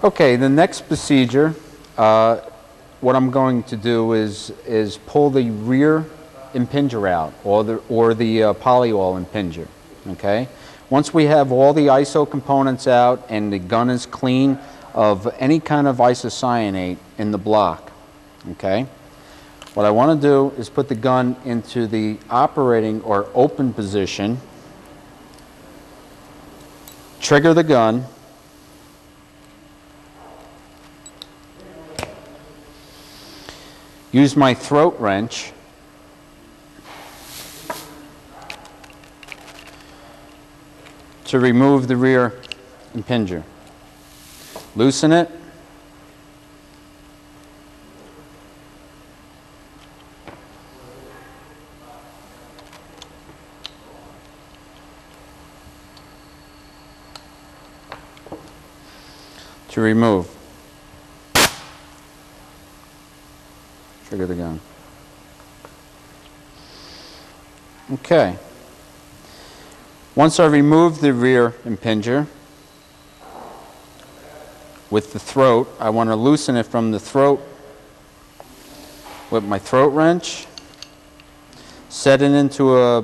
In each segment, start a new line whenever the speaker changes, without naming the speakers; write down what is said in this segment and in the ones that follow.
Okay, the next procedure, what I'm going to do is pull the rear impinger out, or the polyol impinger. Okay, once we have all the ISO components out and the gun is clean of any kind of isocyanate in the block, okay, what I want to do is put the gun into the operating or open position, trigger the gun, use my throat wrench to remove the rear impinger. Loosen it. To remove. Trigger the gun. Okay. Once I remove the rear impinger with the throat, I want to loosen it from the throat with my throat wrench, set it into a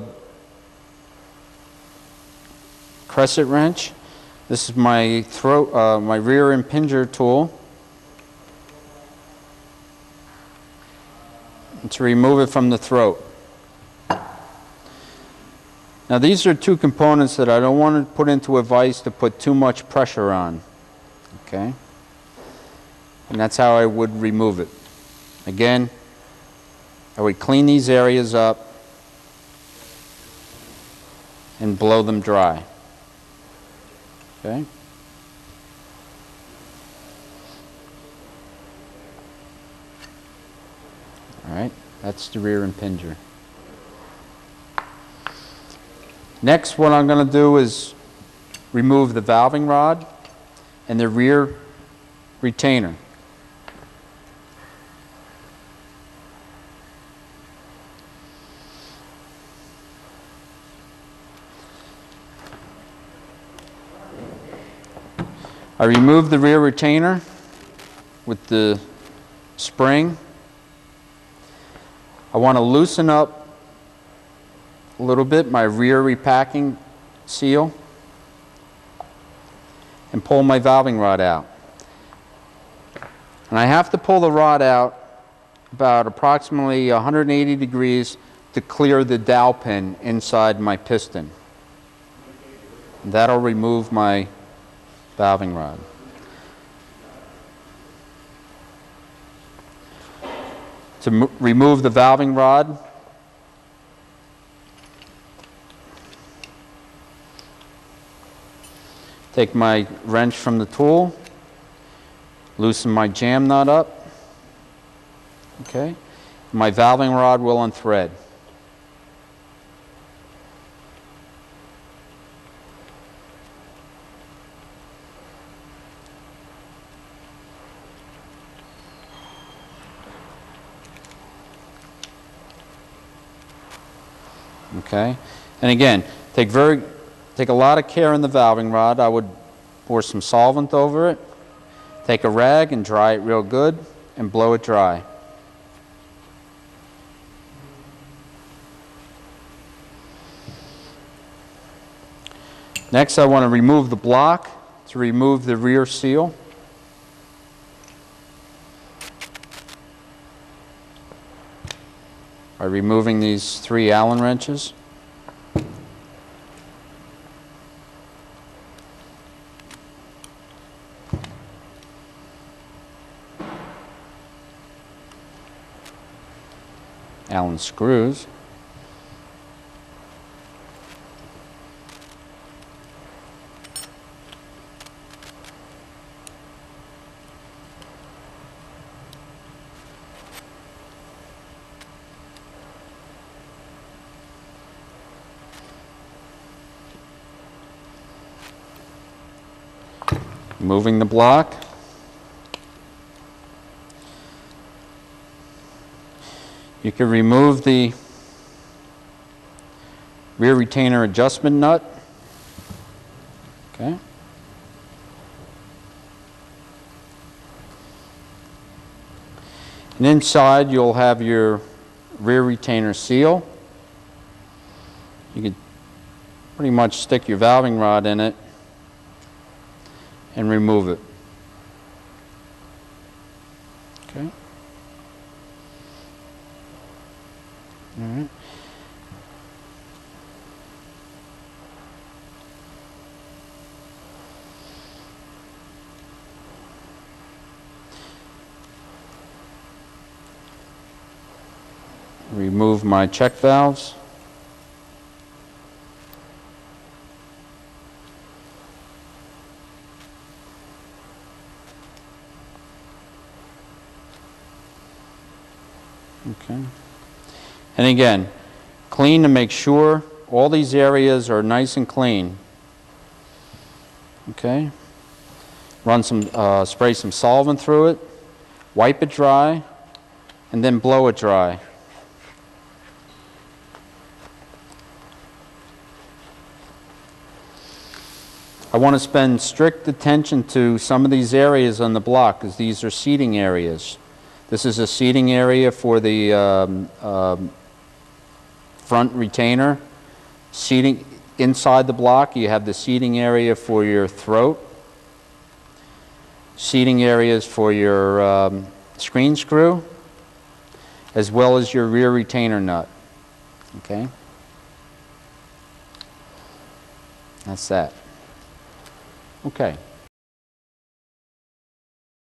crescent wrench. This is my my rear impinger tool. And to remove it from the throat. Now these are two components that I don't want to put into a vise to put too much pressure on. Okay? And that's how I would remove it. Again, I would clean these areas up and blow them dry. Okay? All right, that's the rear impinger. Next, what I'm going to do is remove the valving rod and the rear retainer. I remove the rear retainer with the spring. I want to loosen up a little bit my rear repacking seal and pull my valving rod out. And I have to pull the rod out about approximately 180 degrees to clear the dowel pin inside my piston. And that'll remove my valving rod. To remove the valving rod, take my wrench from the tool, loosen my jam nut up, okay? My valving rod will unthread. Okay, and again, take a lot of care in the valving rod. I would pour some solvent over it, take a rag and dry it real good, and blow it dry. Next, I want to remove the block to remove the rear seal. By removing these 3 Allen wrenches. Allen screws. Moving the block. You can remove the rear retainer adjustment nut. Okay. And inside you'll have your rear retainer seal. You can pretty much stick your valving rod in it and remove it. Okay. All right. Remove my check valves. Okay. And again, clean to make sure all these areas are nice and clean. Okay. Run some, spray some solvent through it, wipe it dry, and then blow it dry. I want to spend strict attention to some of these areas on the block because these are seating areas. This is a seating area for the front retainer. Seating inside the block, you have the seating area for your throat. Seating areas for your screen screw, as well as your rear retainer nut. Okay? That's that. Okay.